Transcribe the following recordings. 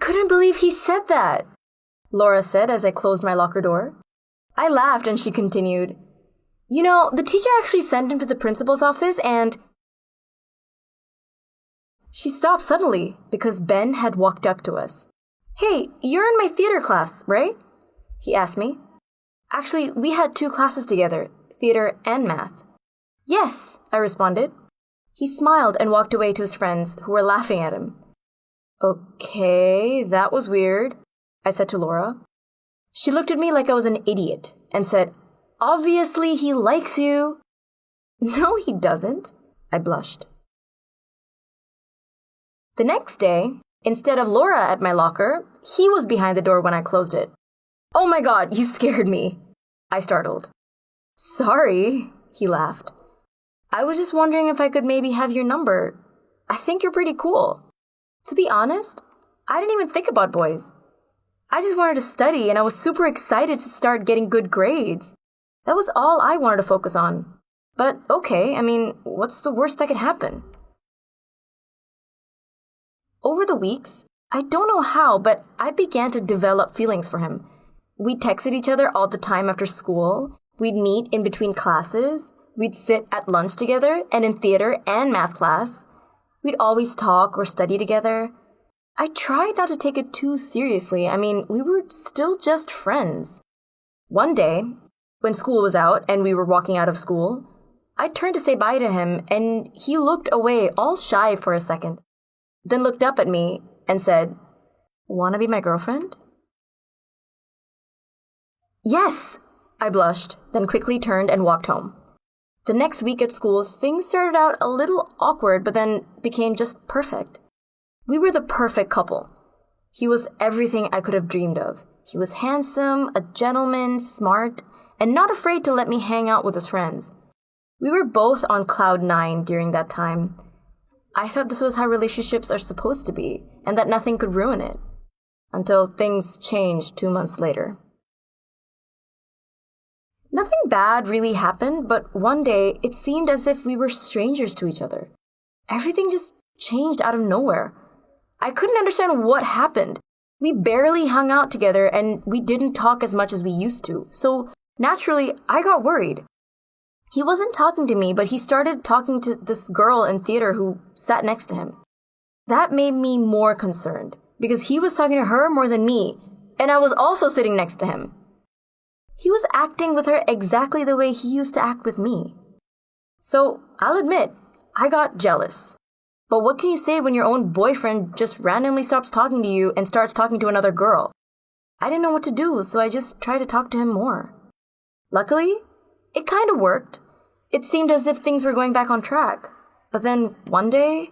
couldn't believe he said that, Laura said as I closed my locker door. I laughed and she continued, "You know, the teacher actually sent him to the principal's office and..." She stopped suddenly because Ben had walked up to us. "Hey, you're in my theater class, right?" he asked me. Actually, we had 2 classes together, theater and math. "Yes," I responded. He smiled and walked away to his friends, who were laughing at him. "Okay, that was weird," I said to Laura. She looked at me like I was an idiot and said, "Obviously he likes you." "No, he doesn't," I blushed. The next day, instead of Laura at my locker, he was behind the door when I closed it. "Oh my God, you scared me," I startled. "Sorry," he laughed. "I was just wondering if I could maybe have your number. I think you're pretty cool." To be honest, I didn't even think about boys. I just wanted to study and I was super excited to start getting good grades. That was all I wanted to focus on. But okay, what's the worst that could happen? Over the weeks, I don't know how, but I began to develop feelings for him. We texted each other all the time after school. We'd meet in between classes. We'd sit at lunch together and in theater and math class. We'd always talk or study together. I tried not to take it too seriously. We were still just friends. One day, when school was out and we were walking out of school, I turned to say bye to him and he looked away all shy for a second, then looked up at me and said, "Wanna be my girlfriend?" "Yes," I blushed, then quickly turned and walked home. The next week at school, things started out a little awkward, but then became just perfect. We were the perfect couple. He was everything I could have dreamed of. He was handsome, a gentleman, smart, and not afraid to let me hang out with his friends. We were both on cloud 9 during that time. I thought this was how relationships are supposed to be, and that nothing could ruin it. Until things changed 2 months later. Nothing bad really happened, but one day it seemed as if we were strangers to each other. Everything just changed out of nowhere. I couldn't understand what happened. We barely hung out together and we didn't talk as much as we used to, so naturally I got worried. He wasn't talking to me, but he started talking to this girl in theater who sat next to him. That made me more concerned, because he was talking to her more than me, and I was also sitting next to him. He was acting with her exactly the way he used to act with me. So, I'll admit, I got jealous. But what can you say when your own boyfriend just randomly stops talking to you and starts talking to another girl? I didn't know what to do, so I just tried to talk to him more. Luckily, it kind of worked. It seemed as if things were going back on track. But then, one day,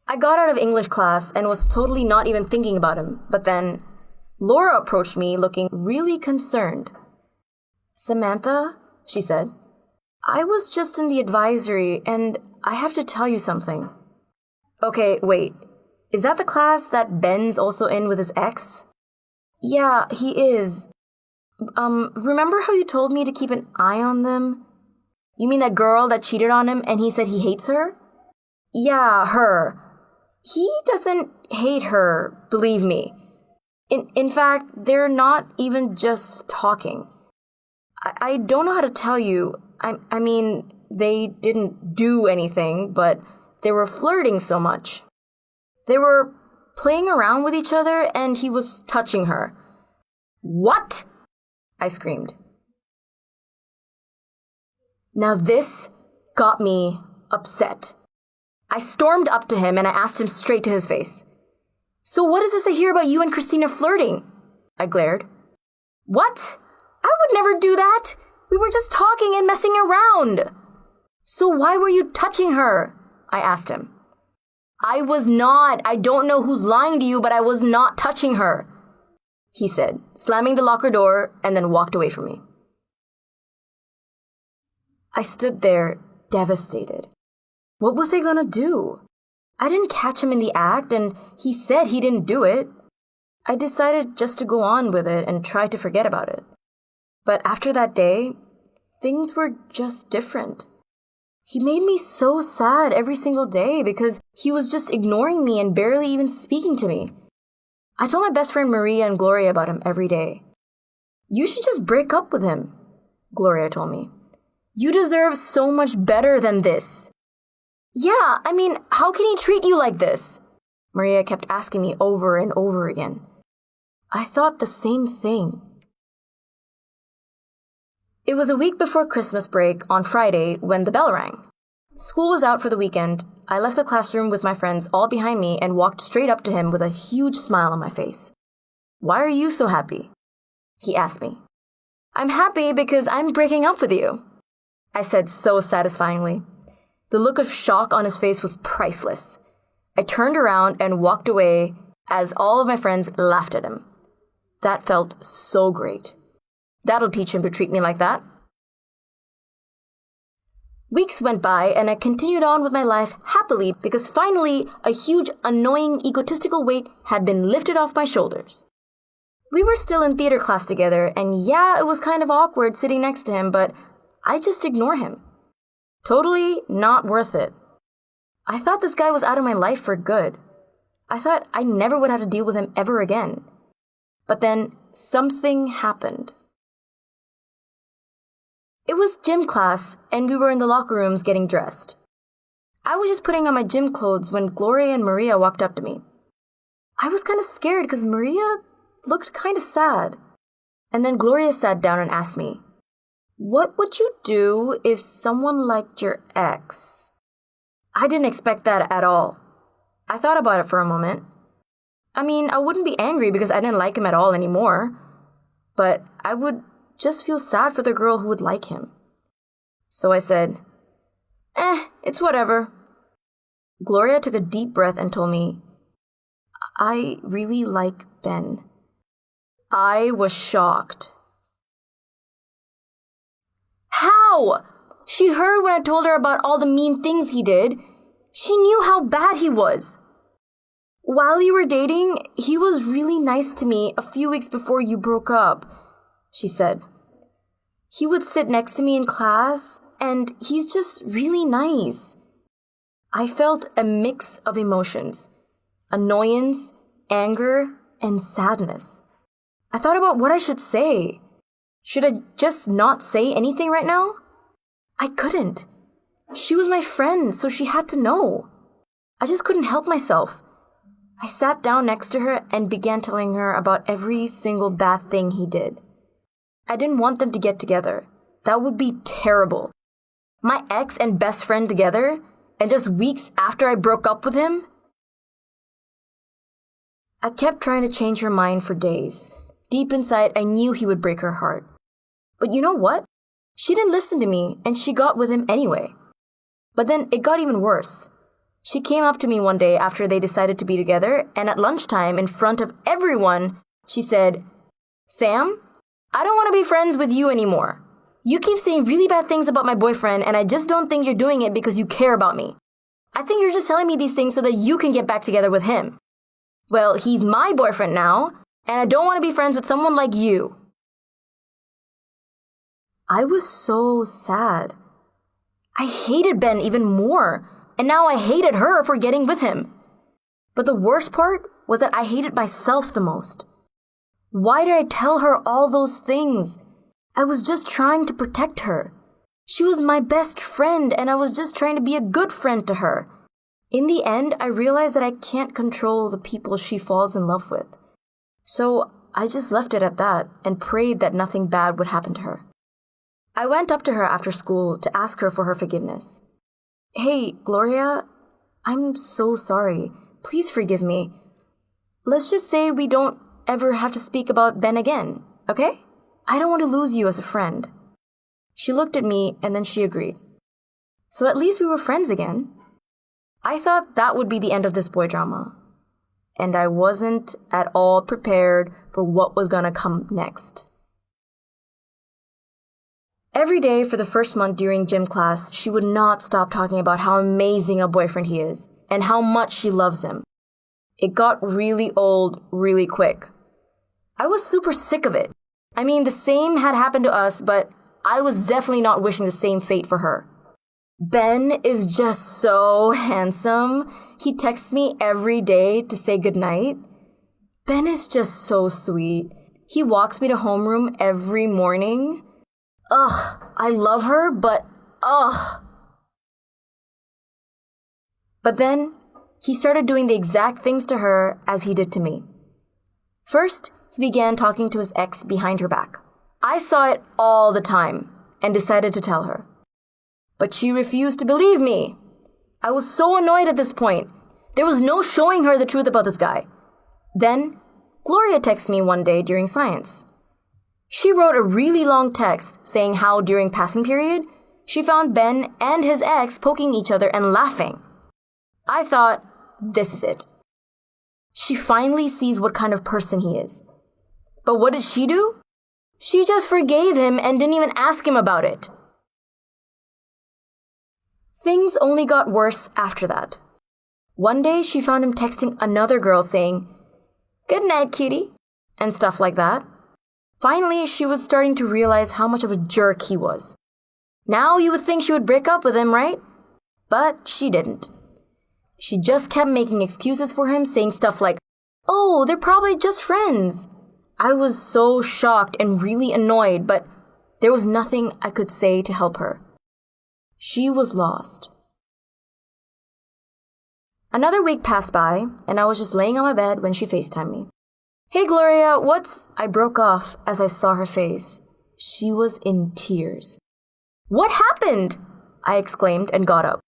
I got out of English class and was totally not even thinking about him. But then, Laura approached me looking really concerned. "Samantha," she said, "I was just in the advisory and I have to tell you something." "Okay, wait. Is that the class that Ben's also in with his ex?" "Yeah, he is. Remember how you told me to keep an eye on them?" "You mean that girl that cheated on him and he said he hates her?" "Yeah, her. He doesn't hate her, believe me. In fact, they're not even just talking. I don't know how to tell you. They didn't do anything, but they were flirting so much. They were playing around with each other and he was touching her." "What?" I screamed. Now this got me upset. I stormed up to him and I asked him straight to his face, "So what is this I hear about you and Christina flirting?" I glared. "What? I would never do that. We were just talking and messing around." "So why were you touching her?" I asked him. "I was not. I don't know who's lying to you, but I was not touching her," he said, slamming the locker door and then walked away from me. I stood there, devastated. What was I gonna do? I didn't catch him in the act, and he said he didn't do it. I decided just to go on with it and try to forget about it. But after that day, things were just different. He made me so sad every single day because he was just ignoring me and barely even speaking to me. I told my best friend Maria and Gloria about him every day. You should just break up with him, Gloria told me. You deserve so much better than this. Yeah, I mean, how can he treat you like this? Maria kept asking me over and over again. I thought the same thing. It was a week before Christmas break on Friday when the bell rang. School was out for the weekend. I left the classroom with my friends all behind me and walked straight up to him with a huge smile on my face. Why are you so happy? He asked me. I'm happy because I'm breaking up with you, I said so satisfyingly. The look of shock on his face was priceless. I turned around and walked away as all of my friends laughed at him. That felt so great. That'll teach him to treat me like that. Weeks went by and I continued on with my life happily because finally a huge, annoying, egotistical weight had been lifted off my shoulders. We were still in theater class together and yeah, it was kind of awkward sitting next to him, but I just ignore him. Totally not worth it. I thought this guy was out of my life for good. I thought I never would have to deal with him ever again. But then something happened. It was gym class, and we were in the locker rooms getting dressed. I was just putting on my gym clothes when Gloria and Maria walked up to me. I was kind of scared because Maria looked kind of sad. And then Gloria sat down and asked me, what would you do if someone liked your ex? I didn't expect that at all. I thought about it for a moment. I mean, I wouldn't be angry because I didn't like him at all anymore, but I would just feel sad for the girl who would like him. So I said, it's whatever. Gloria took a deep breath and told me, I really like Ben. I was shocked. How? She heard when I told her about all the mean things he did. She knew how bad he was. While you were dating, he was really nice to me a few weeks before you broke up, she said. He would sit next to me in class, and he's just really nice. I felt a mix of emotions, annoyance, anger, and sadness. I thought about what I should say. Should I just not say anything right now? I couldn't. She was my friend, so she had to know. I just couldn't help myself. I sat down next to her and began telling her about every single bad thing he did. I didn't want them to get together. That would be terrible. My ex and best friend together, and just weeks after I broke up with him? I kept trying to change her mind for days. Deep inside, I knew he would break her heart. But you know what? She didn't listen to me, and she got with him anyway. But then it got even worse. She came up to me one day after they decided to be together, and at lunchtime, in front of everyone, she said, Sam, I don't want to be friends with you anymore. You keep saying really bad things about my boyfriend, and I just don't think you're doing it because you care about me. I think you're just telling me these things so that you can get back together with him. Well, he's my boyfriend now, and I don't want to be friends with someone like you. I was so sad. I hated Ben even more, and now I hated her for getting with him. But the worst part was that I hated myself the most. Why did I tell her all those things? I was just trying to protect her. She was my best friend, and I was just trying to be a good friend to her. In the end, I realized that I can't control the people she falls in love with. So I just left it at that and prayed that nothing bad would happen to her. I went up to her after school to ask her for her forgiveness. Hey, Gloria, I'm so sorry. Please forgive me. Let's just say we don't ever have to speak about Ben again, okay? I don't want to lose you as a friend. She looked at me and then she agreed. So at least we were friends again. I thought that would be the end of this boy drama. And I wasn't at all prepared for what was gonna come next. Every day for the first month during gym class, she would not stop talking about how amazing a boyfriend he is and how much she loves him. It got really old really quick. I was super sick of it. I mean, the same had happened to us, but I was definitely not wishing the same fate for her. Ben is just so handsome. He texts me every day to say goodnight. Ben is just so sweet. He walks me to homeroom every morning. Ugh, I love her, but ugh. But then, he started doing the exact things to her as he did to me. First, he began talking to his ex behind her back. I saw it all the time and decided to tell her. But she refused to believe me. I was so annoyed at this point. There was no showing her the truth about this guy. Then, Gloria texted me one day during science. She wrote a really long text saying how during passing period, she found Ben and his ex poking each other and laughing. I thought, this is it. She finally sees what kind of person he is. But what did she do? She just forgave him and didn't even ask him about it. Things only got worse after that. One day she found him texting another girl saying, "Good night, cutie," and stuff like that. Finally, she was starting to realize how much of a jerk he was. Now you would think she would break up with him, right? But she didn't. She just kept making excuses for him, saying stuff like, "Oh, they're probably just friends." I was so shocked and really annoyed, but there was nothing I could say to help her. She was lost. Another week passed by, and I was just laying on my bed when she FaceTimed me. "Hey, Gloria, I broke off as I saw her face. She was in tears. "What happened?" I exclaimed and got up.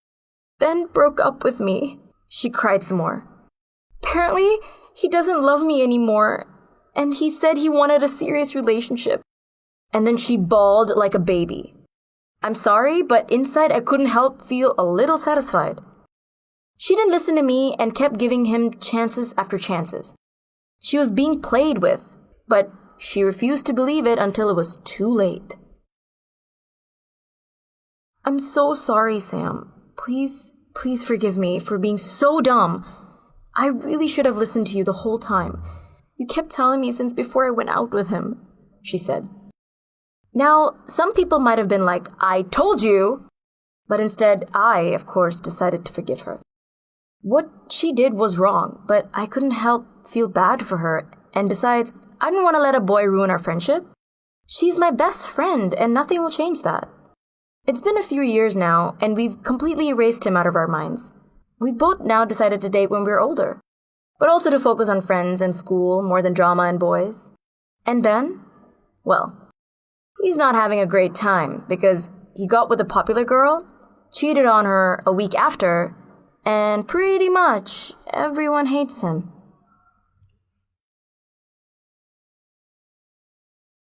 "Ben broke up with me." She cried some more. "Apparently, he doesn't love me anymore, and he said he wanted a serious relationship." And then she bawled like a baby. I'm sorry, but inside I couldn't help feel a little satisfied. She didn't listen to me and kept giving him chances after chances. She was being played with, but she refused to believe it until it was too late. "I'm so sorry, Sam. Please forgive me for being so dumb. I really should have listened to you the whole time. You kept telling me since before I went out with him," she said. Now, some people might have been like, "I told you!" But instead, I, of course, decided to forgive her. What she did was wrong, but I couldn't help feel bad for her, and besides, I didn't want to let a boy ruin our friendship. She's my best friend, and nothing will change that. It's been a few years now, and we've completely erased him out of our minds. We've both now decided to date when we're older, but also to focus on friends and school more than drama and boys. And Ben? Well, he's not having a great time because he got with a popular girl, cheated on her a week after, and pretty much everyone hates him.